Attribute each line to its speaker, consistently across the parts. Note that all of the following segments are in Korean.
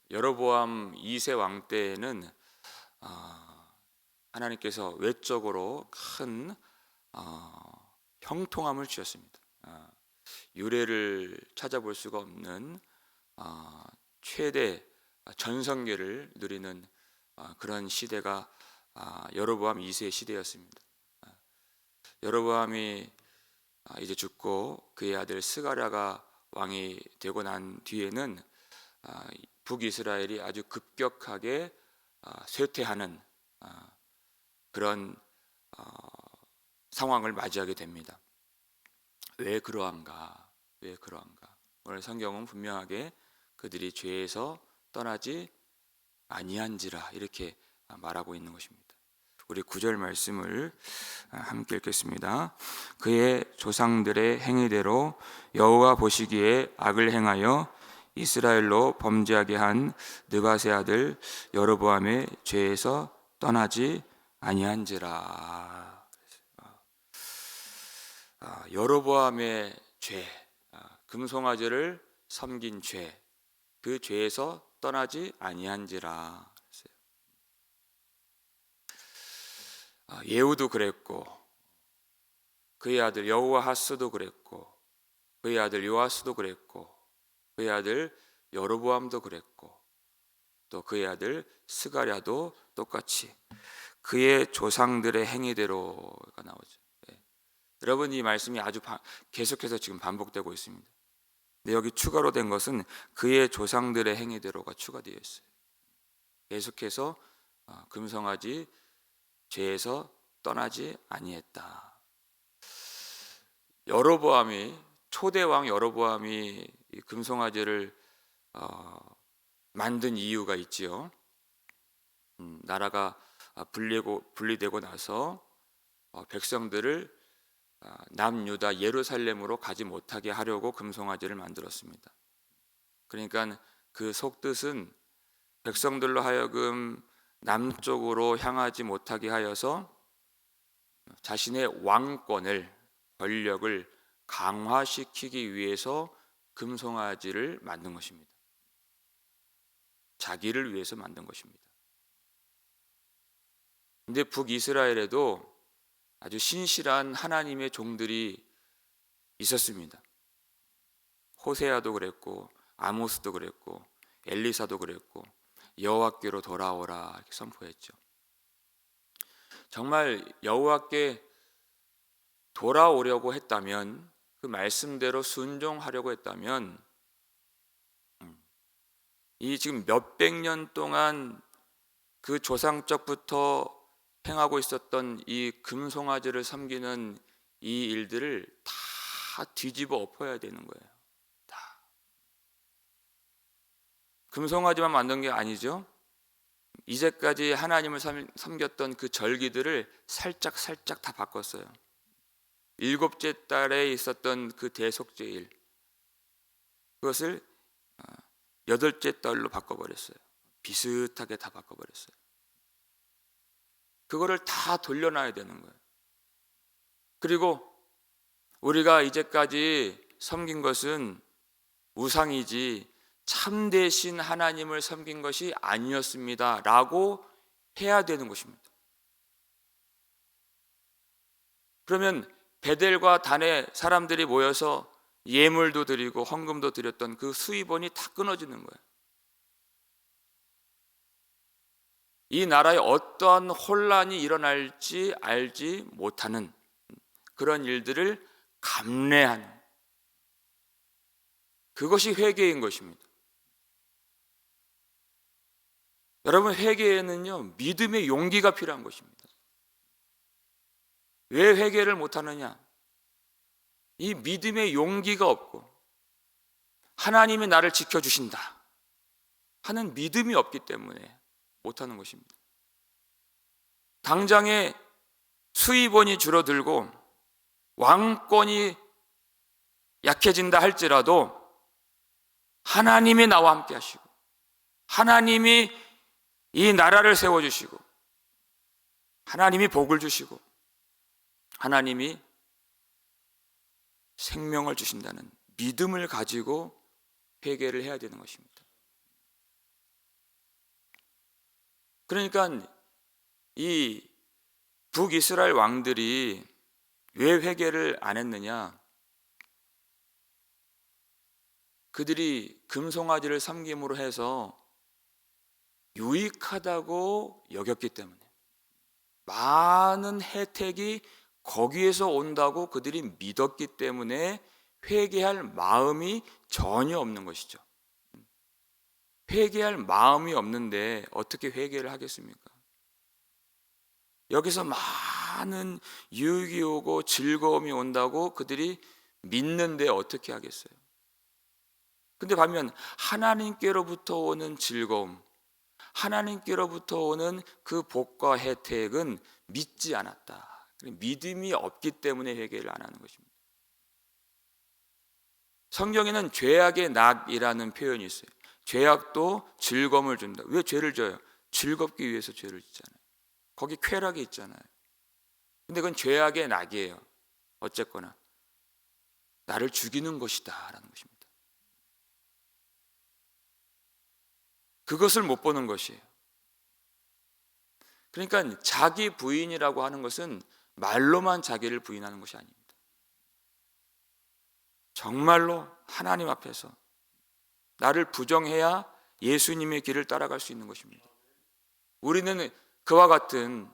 Speaker 1: 여로보암 2세 왕 때에는 하나님께서 외적으로 큰 형통함을 주셨습니다. 유래를 찾아볼 수가 없는 최대 전성기를 누리는 그런 시대가 여로보암 2세의 시대였습니다. 여로보암이 이제 죽고 그의 아들 스가랴가 왕이 되고 난 뒤에는 북이스라엘이 아주 급격하게 쇠퇴하는 그런 상황을 맞이하게 됩니다. 왜 그러한가? 왜 그러한가? 오늘 성경은 분명하게 그들이 죄에서 떠나지 아니한지라 이렇게 말하고 있는 것입니다. 우리 9절 말씀을 함께 읽겠습니다. 그의 조상들의 행위대로 여호와 보시기에 악을 행하여 이스라엘로 범죄하게 한 느밧의 아들 여로보암의 죄에서 떠나지 아니한지라. 여로보암의 죄, 금송아지를 섬긴 죄, 그 죄에서 떠나지 아니한지라. 예후도 그랬고, 그의 아들 여호아하스도 그랬고, 그의 아들 요아스도 그랬고, 그의 아들 여로보암도 그랬고, 또 그의 아들 스가랴도 똑같이 그의 조상들의 행위대로가 나오죠. 여러분, 이 말씀이 아주 계속해서 지금 반복되고 있습니다. 근데 여기 추가로 된 것은 그의 조상들의 행위대로가 추가되어 있어요. 계속해서 금송아지 죄에서 떠나지 아니했다. 여로보암이, 초대왕 여로보암이 이 금송아지를 만든 이유가 있지요. 나라가 분리되고 나서 백성들을 남유다 예루살렘으로 가지 못하게 하려고 금송아지를 만들었습니다. 그러니까 그 속뜻은 백성들로 하여금 남쪽으로 향하지 못하게 하여서 자신의 왕권을, 권력을 강화시키기 위해서 금송아지를 만든 것입니다. 자기를 위해서 만든 것입니다. 근데 북이스라엘에도 아주 신실한 하나님의 종들이 있었습니다. 호세아도 그랬고, 아모스도 그랬고, 엘리사도 그랬고, 여호와께로 돌아오라 이렇게 선포했죠. 정말 여호와께 돌아오려고 했다면, 그 말씀대로 순종하려고 했다면, 이 지금 몇백 년 동안 그 조상적부터 행하고 있었던 이 금송아지를 섬기는 이 일들을 다 뒤집어 엎어야 되는 거예요. 다. 금송아지만 만든 게 아니죠. 이제까지 하나님을 섬겼던 그 절기들을 살짝 다 바꿨어요. 7째 달에 있었던 그 대속죄일, 그것을 8째 달로 바꿔버렸어요. 비슷하게 다 바꿔버렸어요. 그거를 다 돌려놔야 되는 거예요. 그리고 우리가 이제까지 섬긴 것은 우상이지 참되신 하나님을 섬긴 것이 아니었습니다 라고 해야 되는 것입니다. 그러면 베델과 단의 사람들이 모여서 예물도 드리고 헌금도 드렸던 그 수입원이 다 끊어지는 거예요. 이 나라에 어떠한 혼란이 일어날지 알지 못하는 그런 일들을 감내하는, 그것이 회개인 것입니다. 여러분, 회개에는요 믿음의 용기가 필요한 것입니다. 왜 회개를 못하느냐? 이 믿음의 용기가 없고 하나님이 나를 지켜주신다 하는 믿음이 없기 때문에 못하는 것입니다. 당장에 수입원이 줄어들고 왕권이 약해진다 할지라도 하나님이 나와 함께 하시고 하나님이 이 나라를 세워주시고 하나님이 복을 주시고 하나님이 생명을 주신다는 믿음을 가지고 회개를 해야 되는 것입니다. 그러니까 이 북이스라엘 왕들이 왜 회개를 안 했느냐? 그들이 금송아지를 섬김으로 해서 유익하다고 여겼기 때문에, 많은 혜택이 거기에서 온다고 그들이 믿었기 때문에 회개할 마음이 전혀 없는 것이죠. 회개할 마음이 없는데 어떻게 회개를 하겠습니까? 여기서 많은 유익이 오고 즐거움이 온다고 그들이 믿는데 어떻게 하겠어요? 근데 반면 하나님께로부터 오는 즐거움, 하나님께로부터 오는 그 복과 혜택은 믿지 않았다. 믿음이 없기 때문에 회개를 안 하는 것입니다. 성경에는 죄악의 낙이라는 표현이 있어요. 죄악도 즐거움을 준다. 왜 죄를 져요? 즐겁기 위해서 죄를 짓잖아요. 거기 쾌락이 있잖아요. 근데 그건 죄악의 낙이에요. 어쨌거나 나를 죽이는 것이다 라는 것입니다. 그것을 못 보는 것이에요. 그러니까 자기 부인이라고 하는 것은 말로만 자기를 부인하는 것이 아닙니다. 정말로 하나님 앞에서 나를 부정해야 예수님의 길을 따라갈 수 있는 것입니다. 우리는 그와 같은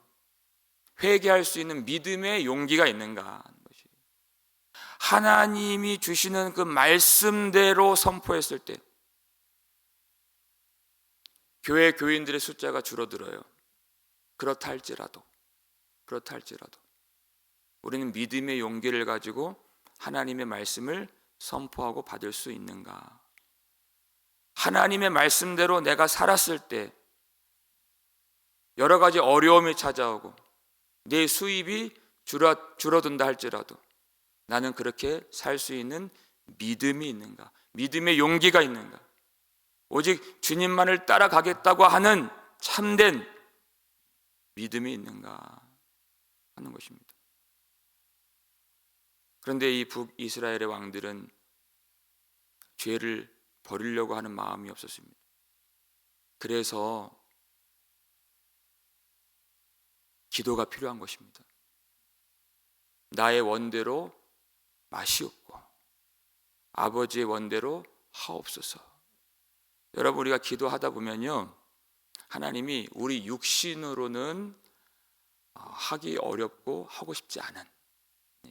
Speaker 1: 회개할 수 있는 믿음의 용기가 있는가 하는 것이, 하나님이 주시는 그 말씀대로 선포했을 때 교회 교인들의 숫자가 줄어들어요. 그렇다 할지라도 우리는 믿음의 용기를 가지고 하나님의 말씀을 선포하고 받을 수 있는가? 하나님의 말씀대로 내가 살았을 때 여러 가지 어려움이 찾아오고 내 수입이 줄어든다 할지라도 나는 그렇게 살 수 있는 믿음이 있는가? 믿음의 용기가 있는가? 오직 주님만을 따라가겠다고 하는 참된 믿음이 있는가 하는 것입니다. 그런데 이 북이스라엘의 왕들은 죄를 버리려고 하는 마음이 없었습니다. 그래서 기도가 필요한 것입니다. 나의 원대로 마시옵고 아버지의 원대로 하옵소서. 여러분, 우리가 기도하다 보면요, 하나님이 우리 육신으로는 하기 어렵고 하고 싶지 않은,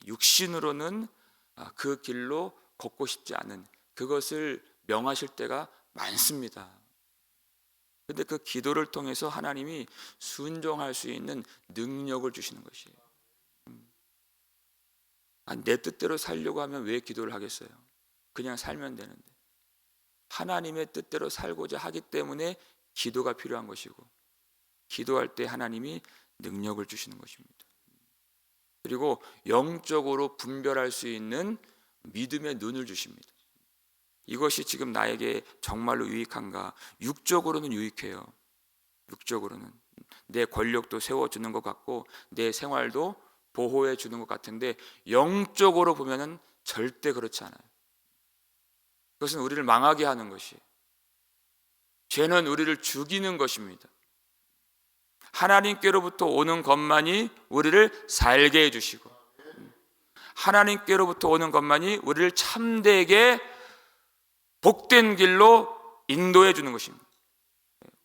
Speaker 1: 육신으로는 그 길로 걷고 싶지 않은 그것을 명하실 때가 많습니다. 그런데 그 기도를 통해서 하나님이 순종할 수 있는 능력을 주시는 것이에요. 내 뜻대로 살려고 하면 왜 기도를 하겠어요? 그냥 살면 되는데, 하나님의 뜻대로 살고자 하기 때문에 기도가 필요한 것이고, 기도할 때 하나님이 능력을 주시는 것입니다. 그리고 영적으로 분별할 수 있는 믿음의 눈을 주십니다. 이것이 지금 나에게 정말로 유익한가? 육적으로는 유익해요. 육적으로는 내 권력도 세워주는 것 같고 내 생활도 보호해 주는 것 같은데, 영적으로 보면은 절대 그렇지 않아요. 그것은 우리를 망하게 하는 것이에요. 죄는 우리를 죽이는 것입니다. 하나님께로부터 오는 것만이 우리를 살게 해주시고, 하나님께로부터 오는 것만이 우리를 참되게 복된 길로 인도해 주는 것입니다.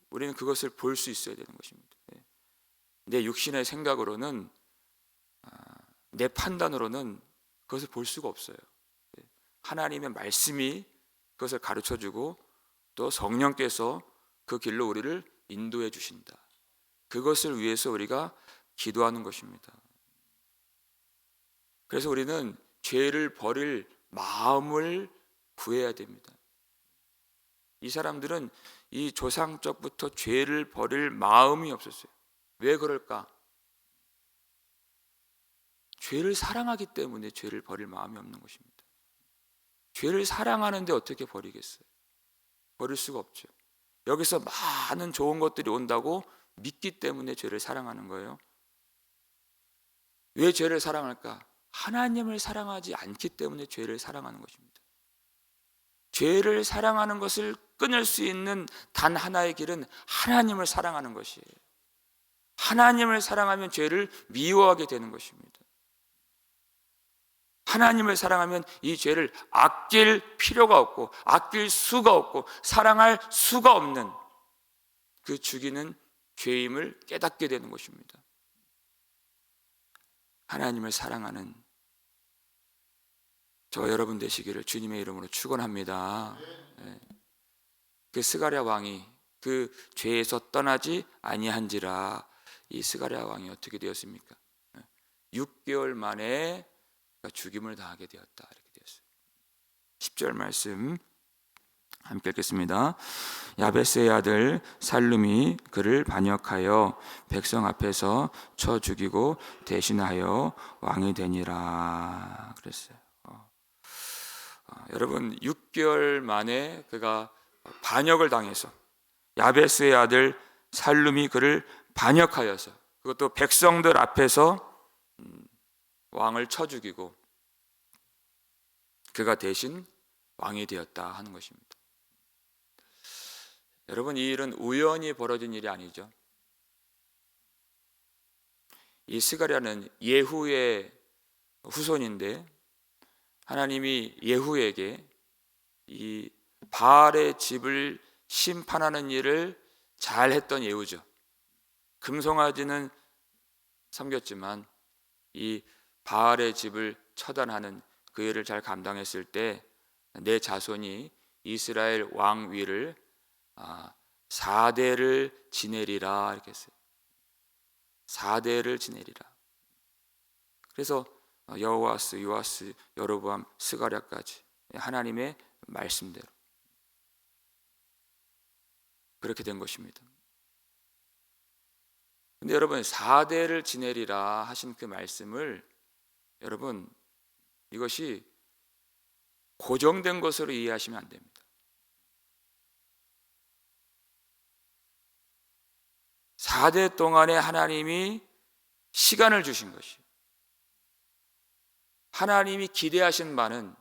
Speaker 1: 우리는 그것을 볼 수 있어야 되는 것입니다. 내 육신의 생각으로는, 내 판단으로는 그것을 볼 수가 없어요. 하나님의 말씀이 그것을 가르쳐주고 또 성령께서 그 길로 우리를 인도해 주신다. 그것을 위해서 우리가 기도하는 것입니다. 그래서 우리는 죄를 버릴 마음을 구해야 됩니다. 이 사람들은 이 조상적부터 죄를 버릴 마음이 없었어요. 왜 그럴까? 죄를 사랑하기 때문에 죄를 버릴 마음이 없는 것입니다. 죄를 사랑하는데 어떻게 버리겠어요? 버릴 수가 없죠. 여기서 많은 좋은 것들이 온다고 믿기 때문에 죄를 사랑하는 거예요. 왜 죄를 사랑할까? 하나님을 사랑하지 않기 때문에 죄를 사랑하는 것입니다. 죄를 사랑하는 것을 끊을 수 있는 단 하나의 길은 하나님을 사랑하는 것이에요. 하나님을 사랑하면 죄를 미워하게 되는 것입니다. 하나님을 사랑하면 이 죄를 아낄 필요가 없고 아낄 수가 없고 사랑할 수가 없는 그 죽이는 죄임을 깨닫게 되는 것입니다. 하나님을 사랑하는 저와 여러분 되시기를 주님의 이름으로 축원합니다. 그 스가랴 왕이 그 죄에서 떠나지 아니한지라. 이 스가랴 왕이 어떻게 되었습니까? 6개월 만에 죽임을 당하게 되었다. 이렇게 되었어요. 10절 말씀 함께 읽겠습니다. 야베스의 아들 살룸이 그를 반역하여 백성 앞에서 쳐 죽이고 대신하여 왕이 되니라 그랬어요. 여러분 6개월 만에 그가 반역을 당해서 야베스의 아들 살룸이 그를 반역하여서 그것도 백성들 앞에서 왕을 쳐 죽이고 그가 대신 왕이 되었다 하는 것입니다. 여러분 이 일은 우연히 벌어진 일이 아니죠. 이 스가랴는 예후의 후손인데 하나님이 예후에게 이 바알의 집을 심판하는 일을 잘했던 예후죠. 금송아지는 섬겼지만 이 바알의 집을 처단하는 그 일을 잘 감당했을 때 내 자손이 이스라엘 왕 위를 4대를 지내리라 이렇게 했어요. 4대를 지내리라. 그래서 여호아스, 요아스, 여로보암, 스가랴까지 하나님의 말씀대로 그렇게 된 것입니다. 근데 여러분 4대를 지내리라 하신 그 말씀을 여러분 이것이 고정된 것으로 이해하시면 안 됩니다. 4대 동안에 하나님이 시간을 주신 것이 하나님이 기대하신 바는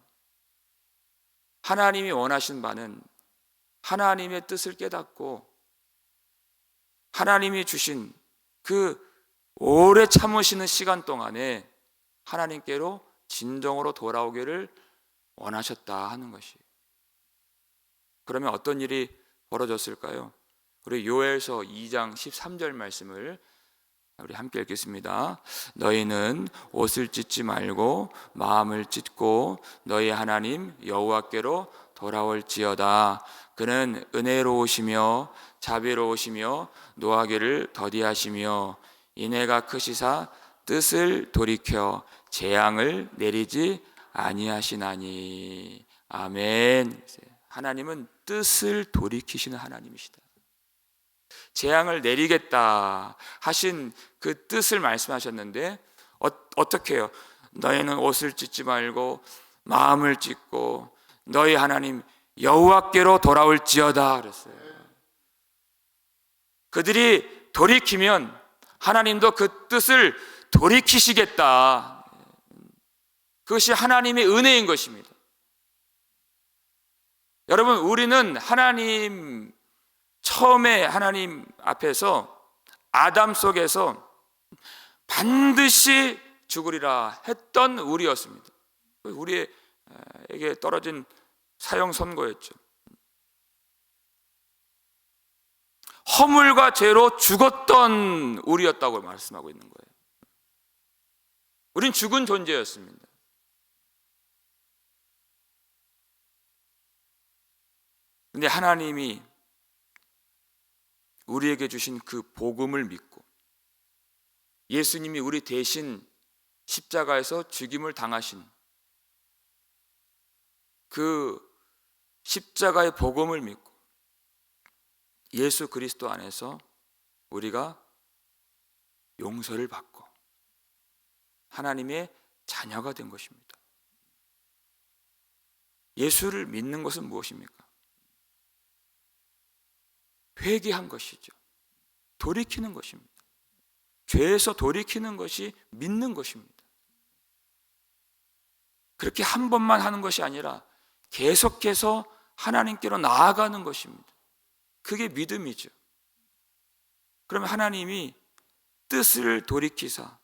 Speaker 1: 하나님이 원하신 바는 하나님의 뜻을 깨닫고 하나님이 주신 그 오래 참으시는 시간 동안에 하나님께로 진정으로 돌아오기를 원하셨다 하는 것이에요. 그러면 어떤 일이 벌어졌을까요? 우리 요엘서 2장 13절 말씀을 우리 함께 읽겠습니다. 너희는 옷을 찢지 말고 마음을 찢고 너희 하나님 여호와께로 돌아올지어다. 그는 은혜로우시며 자비로우시며 노하기를 더디하시며 인애가 크시사 뜻을 돌이켜 재앙을 내리지 아니하시나니. 아멘. 하나님은 뜻을 돌이키시는 하나님이시다. 재앙을 내리겠다 하신 그 뜻을 말씀하셨는데 어떻게 해요? 너희는 옷을 찢지 말고 마음을 찢고 너희 하나님 여호와께로 돌아올지어다 그랬어요. 그들이 돌이키면 하나님도 그 뜻을 돌이키시겠다. 그것이 하나님의 은혜인 것입니다. 여러분 우리는 하나님 처음에 하나님 앞에서 아담 속에서 반드시 죽으리라 했던 우리였습니다. 우리에게 떨어진 사형 선고였죠. 허물과 죄로 죽었던 우리였다고 말씀하고 있는 거예요. 우린 죽은 존재였습니다. 근데 하나님이 우리에게 주신 그 복음을 믿고 예수님이 우리 대신 십자가에서 죽임을 당하신 그 십자가의 복음을 믿고 예수 그리스도 안에서 우리가 용서를 받고 하나님의 자녀가 된 것입니다. 예수를 믿는 것은 무엇입니까? 회개한 것이죠. 돌이키는 것입니다. 죄에서 돌이키는 것이 믿는 것입니다. 그렇게 한 번만 하는 것이 아니라 계속해서 하나님께로 나아가는 것입니다. 그게 믿음이죠. 그러면 하나님이 뜻을 돌이키사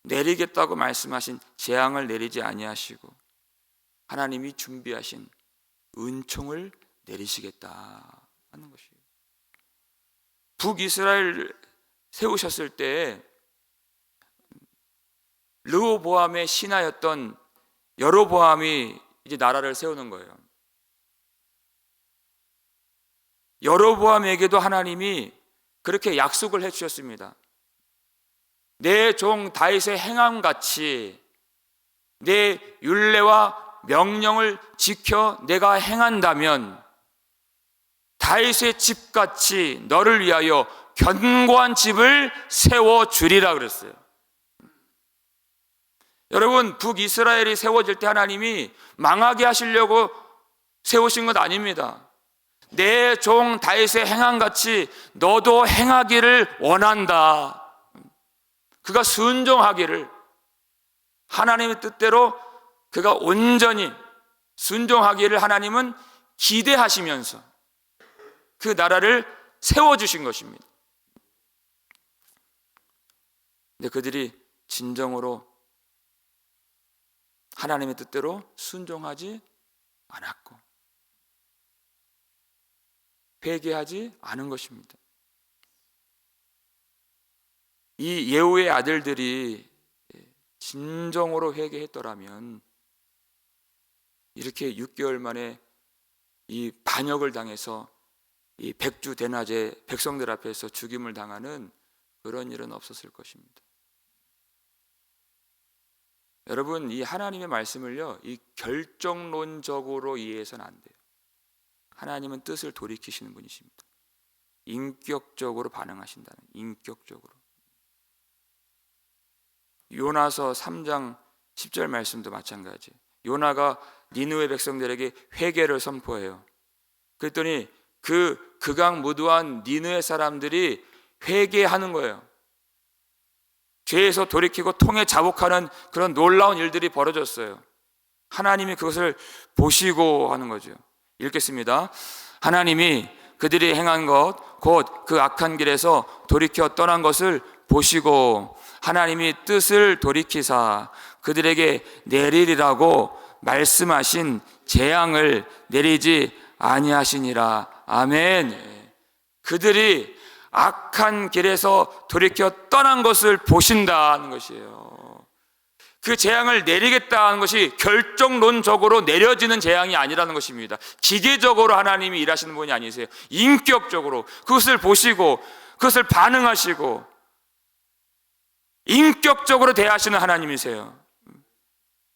Speaker 1: 내리겠다고 말씀하신 재앙을 내리지 아니하시고 하나님이 준비하신 은총을 내리시겠다 하는 것이에요. 북이스라엘 세우셨을 때 르호보암의 신하였던 여로보암이 이제 나라를 세우는 거예요. 여로보암에게도 하나님이 그렇게 약속을 해주셨습니다. 내 종 다윗의 행함같이 내 율례와 명령을 지켜 내가 행한다면 다윗의 집같이 너를 위하여 견고한 집을 세워주리라 그랬어요. 여러분, 북이스라엘이 세워질 때 하나님이 망하게 하시려고 세우신 것 아닙니다. 내 종 다윗의 행함같이 너도 행하기를 원한다. 그가 순종하기를, 하나님의 뜻대로 그가 온전히 순종하기를 하나님은 기대하시면서 그 나라를 세워주신 것입니다. 근데 그들이 진정으로 하나님의 뜻대로 순종하지 않았고 회개하지 않은 것입니다. 이 예후의 아들들이 진정으로 회개했더라면 이렇게 6개월 만에 이 반역을 당해서 이 백주 대낮에 백성들 앞에서 죽임을 당하는 그런 일은 없었을 것입니다. 여러분, 이 하나님의 말씀을요, 이 결정론적으로 이해해서는 안 돼요. 하나님은 뜻을 돌이키시는 분이십니다. 인격적으로 반응하신다는, 인격적으로. 요나서 3장 10절 말씀도 마찬가지. 요나가 니느웨 백성들에게 회개를 선포해요. 그랬더니 그 극악무도한 니느웨 사람들이 회개하는 거예요. 죄에서 돌이키고 통에 자복하는 그런 놀라운 일들이 벌어졌어요. 하나님이 그것을 보시고 하는 거죠. 읽겠습니다. 하나님이 그들이 행한 것 곧 그 악한 길에서 돌이켜 떠난 것을 보시고 하나님이 뜻을 돌이키사 그들에게 내리리라고 말씀하신 재앙을 내리지 아니하시니라. 아멘. 그들이 악한 길에서 돌이켜 떠난 것을 보신다는 것이에요. 그 재앙을 내리겠다는 것이 결정론적으로 내려지는 재앙이 아니라는 것입니다. 기계적으로 하나님이 일하시는 분이 아니세요. 인격적으로 그것을 보시고 그것을 반응하시고 인격적으로 대하시는 하나님이세요.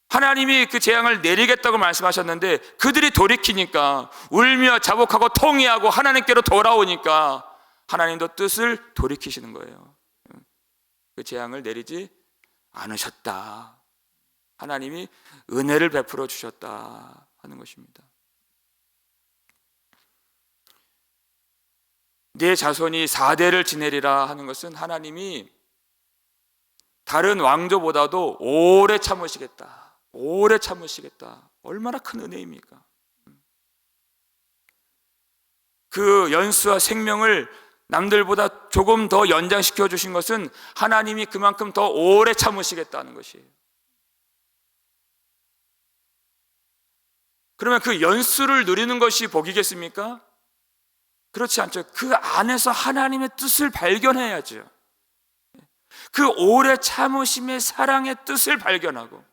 Speaker 1: 하나님이 그 재앙을 내리겠다고 말씀하셨는데 그들이 돌이키니까 울며 자복하고 통회하고 하나님께로 돌아오니까 하나님도 뜻을 돌이키시는 거예요. 그 재앙을 내리지 않으셨다. 하나님이 은혜를 베풀어 주셨다 하는 것입니다. 내 자손이 4대를 지내리라 하는 것은 하나님이 다른 왕조보다도 오래 참으시겠다. 오래 참으시겠다. 얼마나 큰 은혜입니까? 그 연수와 생명을 남들보다 조금 더 연장시켜 주신 것은 하나님이 그만큼 더 오래 참으시겠다는 것이에요. 그러면 그 연수를 누리는 것이 복이겠습니까? 그렇지 않죠. 그 안에서 하나님의 뜻을 발견해야죠. 그 오래 참으심의 사랑의 뜻을 발견하고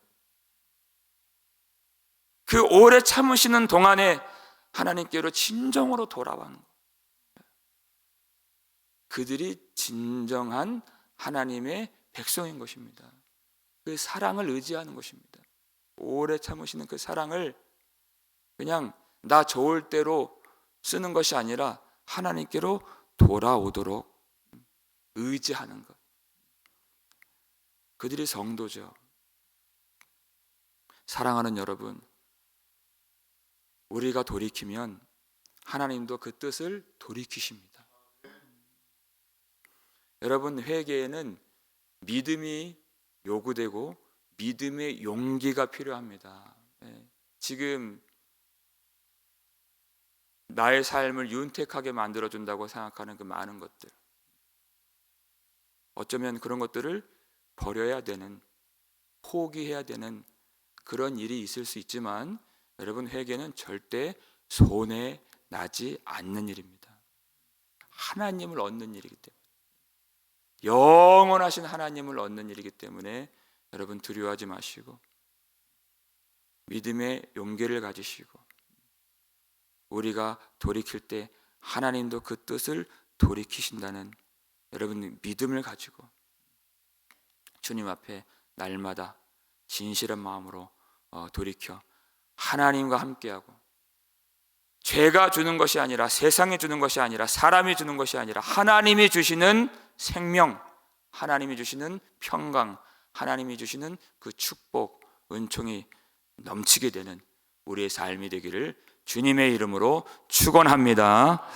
Speaker 1: 그 오래 참으시는 동안에 하나님께로 진정으로 돌아가는 거예요. 그들이 진정한 하나님의 백성인 것입니다. 그 사랑을 의지하는 것입니다. 오래 참으시는 그 사랑을 그냥 나 좋을 대로 쓰는 것이 아니라 하나님께로 돌아오도록 의지하는 것. 그들이 성도죠. 사랑하는 여러분, 우리가 돌이키면 하나님도 그 뜻을 돌이키십니다. 여러분, 회개에는 믿음이 요구되고 믿음의 용기가 필요합니다. 지금 나의 삶을 윤택하게 만들어준다고 생각하는 그 많은 것들, 어쩌면 그런 것들을 버려야 되는, 포기해야 되는 그런 일이 있을 수 있지만 여러분, 회개는 절대 손해 나지 않는 일입니다. 하나님을 얻는 일이기 때문에, 영원하신 하나님을 얻는 일이기 때문에 여러분 두려워하지 마시고 믿음의 용기를 가지시고, 우리가 돌이킬 때 하나님도 그 뜻을 돌이키신다는 여러분 믿음을 가지고 주님 앞에 날마다 진실한 마음으로 돌이켜 하나님과 함께하고, 죄가 주는 것이 아니라, 세상이 주는 것이 아니라, 사람이 주는 것이 아니라 하나님이 주시는 생명, 하나님이 주시는 평강, 하나님이 주시는 그 축복, 은총이 넘치게 되는 우리의 삶이 되기를 주님의 이름으로 축원합니다.